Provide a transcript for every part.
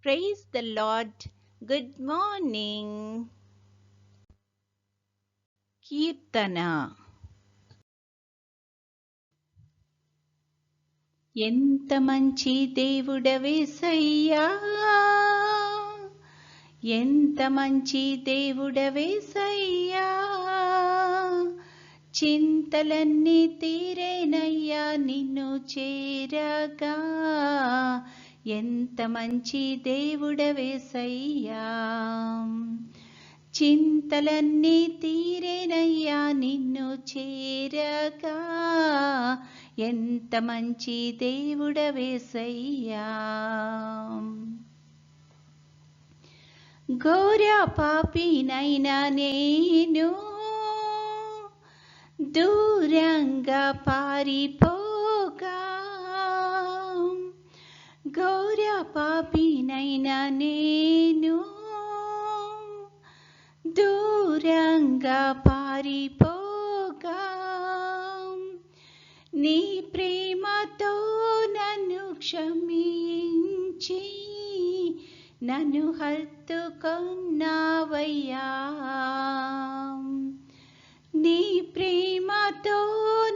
Praise the Lord. Good morning. కీర్తన. ఎంత మంచి దేవుడవేసయ్యా, ఎంత మంచి దేవుడవేసయ్యా, చింతలన్నీ తీరేనయ్యా నిన్ను చేరగా. ఎంత మంచి దేవుడవేసయ్యా, చింతలన్నీ తీరేనయ్యా నిన్ను చేరగా. ఎంత మంచి దేవుడవేసయ్యా, ఘోర పాపినైనా నేను దూరంగా పారిపోగా, ఘోర పాపినైనా నేను దూరంగా పారిపోగా, నీ ప్రేమతో నన్ను క్షమించి నన్ను హత్తుకొన్నావయ్యా. నీ ప్రేమతో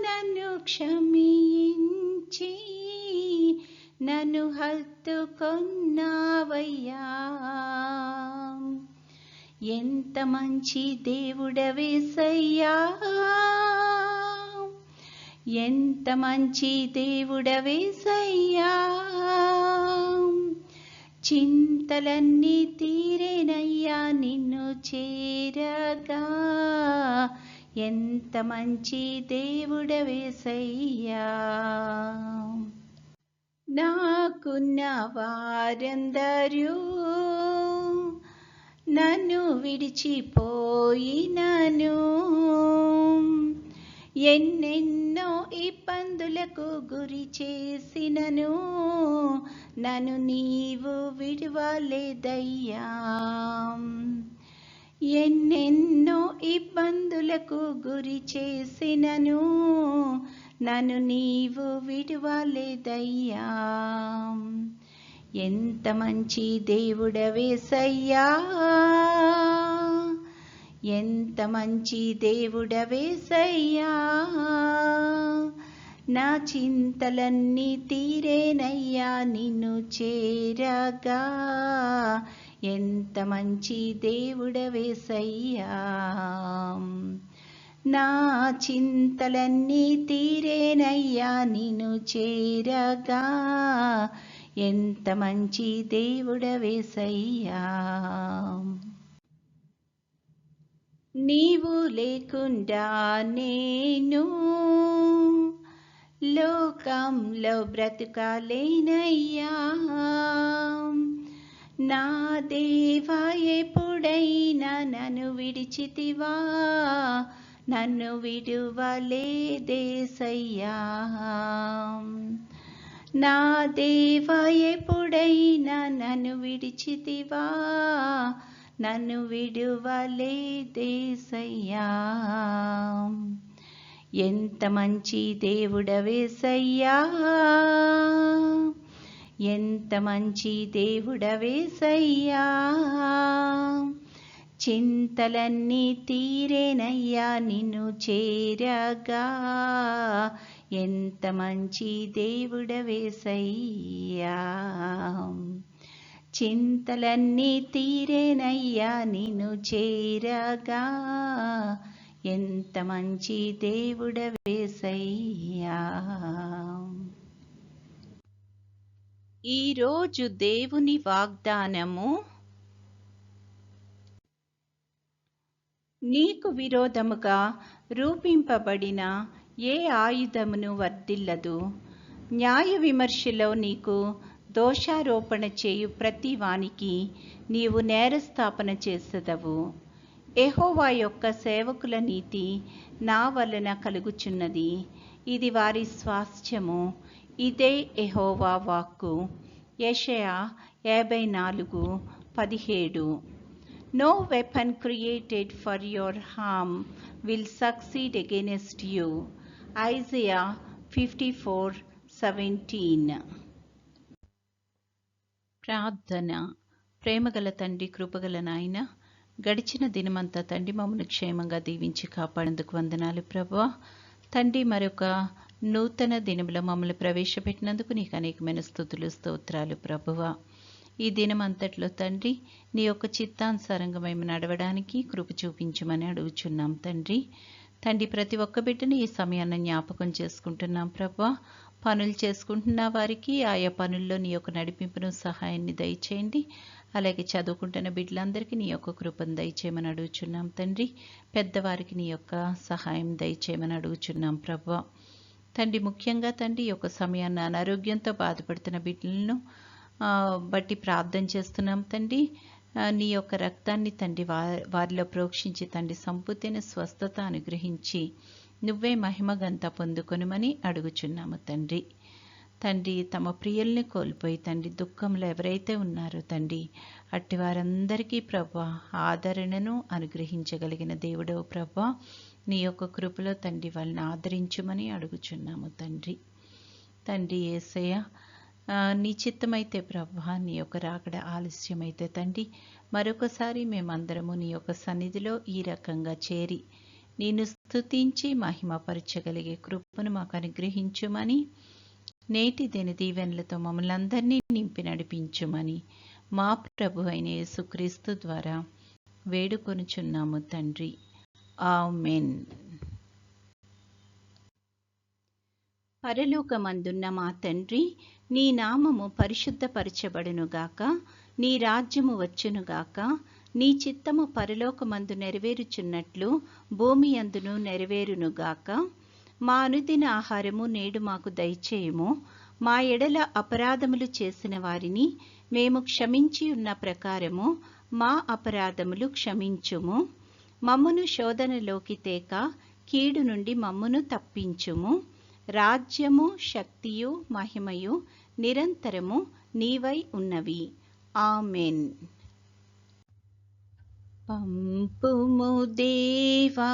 నన్ను క్షమించి నన్ను హత్తుకొన్నావయ్యా. ఎంత మంచి దేవుడవేసయ్యా, ఎంత మంచి దేవుడవేసయ్యా, చింతలన్నీ తీరేనయ్యా నిన్ను చేరగా. ఎంత మంచి దేవుడవేసయ్యా, నాకున్న వారందరూ నన్ను విడిచిపోయినను, ఎన్నెన్నో ఇబ్బందులకు గురి చేసినను నన్ను నీవు విడువలేదయ్యా. ఎన్నెన్నో ఇబ్బందులకు గురి చేసినను నన్ను నీవు విడువలేదయ్యా. ఎంత మంచి దేవుడవేసయ్యా, ఎంత మంచి దేవుడవేసయ్యా, నా చింతలన్నీ తీరేనయ్యా నిన్ను చేరగా. ఎంత మంచి దేవుడవేసయ్యా, నా చింతలన్నీ తీరేనయ్యా నిన్ను చేరగా. ఎంత మంచి దేవుడవేసయ్యా, నీవు లేకుండా నేను లోకంలో బ్రతుకాలేనయ్యా. నా దేవా ఎప్పుడైనా నన్ను విడిచితివా, నన్ను విడువలేదేసయ్యా. నా దేవా ఎప్పుడైనా నన్ను విడిచితివా, నన్ను విడువలేదేసయ్యా. ఎంత మంచి దేవుడవేసయ్యా, ఎంత మంచి దేవుడవేసయ్యా, చింతలన్నీ తీరేనయ్యా నిన్ను చేరగా. ఎంత మంచి దేవుడవేసయ్యా, చింతలన్నీ తీరేనయ్యా నిన్ను చేరగా. ఎంత మంచి దేవుడవేసయ్యా. ఈరోజు దేవుని వాగ్దానము, నీకు విరోధముగా రూపింపబడిన ఏ ఆయుధమును వర్ధిల్లదు, న్యాయ విమర్శలో నీకు దోషారోపణ చేయు ప్రతి వానికి నీవు నేరస్థాపన చేసెదవు. యెహోవా యొక్క సేవకుల నీతి నా వలన కలుగుచున్నది, ఇది వారి స్వాస్థ్యము, ఇదే యెహోవా వాక్కు. యెషయా 54:17. No weapon created for your harm will succeed against you. Isaiah 54:17. ప్రార్థన. ప్రేమగల తండ్రి, కృపగల నాయన, గడిచిన దినమంతా తండ్రి మమ్మల్ని క్షేమంగా దీవించి కాపాడేందుకు వందనాలు ప్రభువా. తండ్రి, మరొక నూతన దినములో మమ్మల్ని ప్రవేశపెట్టినందుకు నీకు అనేకమైన స్తుతులు, స్తోత్రాలు ప్రభువా. ఈ దినం అంతట్లో తండ్రి నీ యొక్క చిత్తానుసారంగా మేము నడవడానికి కృప చూపించమని అడుగుచున్నాం తండ్రి. తండ్రి, ప్రతి ఒక్క బిడ్డని ఈ సమయాన్ని జ్ఞాపకం చేసుకుంటున్నాం ప్రభువా. పనులు చేసుకుంటున్న వారికి ఆయా పనుల్లో నీ యొక్క నడిపింపును, సహాయాన్ని దయచేయండి. అలాగే చదువుకుంటున్న బిడ్డలందరికీ నీ యొక్క కృపను దయచేయమని అడుగుచున్నాం తండ్రి. పెద్దవారికి నీ యొక్క సహాయం దయచేయమని అడుగుచున్నాం ప్రభువా. తండ్రి, ముఖ్యంగా తండ్రి ఈ యొక్క సమయాన్ని అనారోగ్యంతో బాధపడుతున్న బిడ్డలను బట్టి ప్రార్థన చేస్తున్నాం తండ్రి. నీ యొక్క రక్తాన్ని తండ్రి వారిలో ప్రోక్షించి తండ్రి సంపూర్తిని స్వస్థత అనుగ్రహించి నువ్వే మహిమగంతా పొందుకొనుమని అడుగుచున్నాము తండ్రి. తండ్రి, తమ ప్రియుల్ని కోల్పోయి తండ్రి దుఃఖంలో ఎవరైతే ఉన్నారో తండ్రి అట్టి వారందరికీ ప్రభువా ఆదరణను అనుగ్రహించగలిగిన దేవుడో ప్రభువా, నీ యొక్క కృపలో తండ్రి వాళ్ళని ఆదరించుమని అడుగుచున్నాము తండ్రి. తండ్రి యేసయ్య, నీ చిత్తమైతే ప్రభువా నీ యొక్క రాకడ ఆలస్యమైతే తండ్రి మరొకసారి మేమందరము నీ యొక్క సన్నిధిలో ఈ రకంగా చేరి నేను స్తుతించి మహిమపరచగలిగే కృపను మాకు అనుగ్రహించుమని, నేటి దిన దీవెనలతో మమ్మల్ని అందరినీ నింపి నడిపించుమని మా ప్రభు అయిన యేసుక్రీస్తు ద్వారా వేడుకొనుచున్నాము తండ్రి. ఆమేన్. పరలోకమందున్న మా తండ్రి, నీ నామము పరిశుద్ధపరచబడునుగాక, నీ రాజ్యము వచ్చునుగాక, నీ చిత్తము పరలోకమందు నెరవేరుచున్నట్లు భూమి అందును నెరవేరునుగాక. మా అనుదిన ఆహారము నేడు మాకు దయచేయము. మా ఎడల అపరాధములు చేసిన వారిని మేము క్షమించి ఉన్న ప్రకారము మా అపరాధములు క్షమించుము. మమ్మును శోధనలోకి తేక కీడు నుండి మమ్మును తప్పించుము. రాజ్యము, శక్తియు, మహిమయు నిరంతరము నీవై ఉన్నవి. ఆమేన్. పంపుము దేవా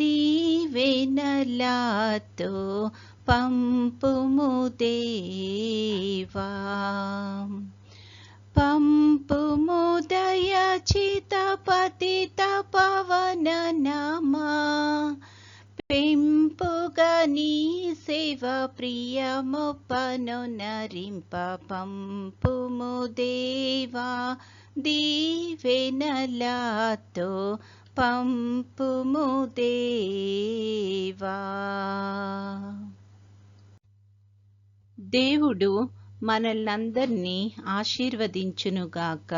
దీవెనలతో, పంపుము దేవా, పంపుము దయచిత పతిత పవన నామా, పెంపుగా నీ సేవ ప్రియముపను నరింప. పంపుము దేవా దీవెనలతో, పంపుము దేవా. దేవుడు మనల్నందరినీ ఆశీర్వదించునుగాక.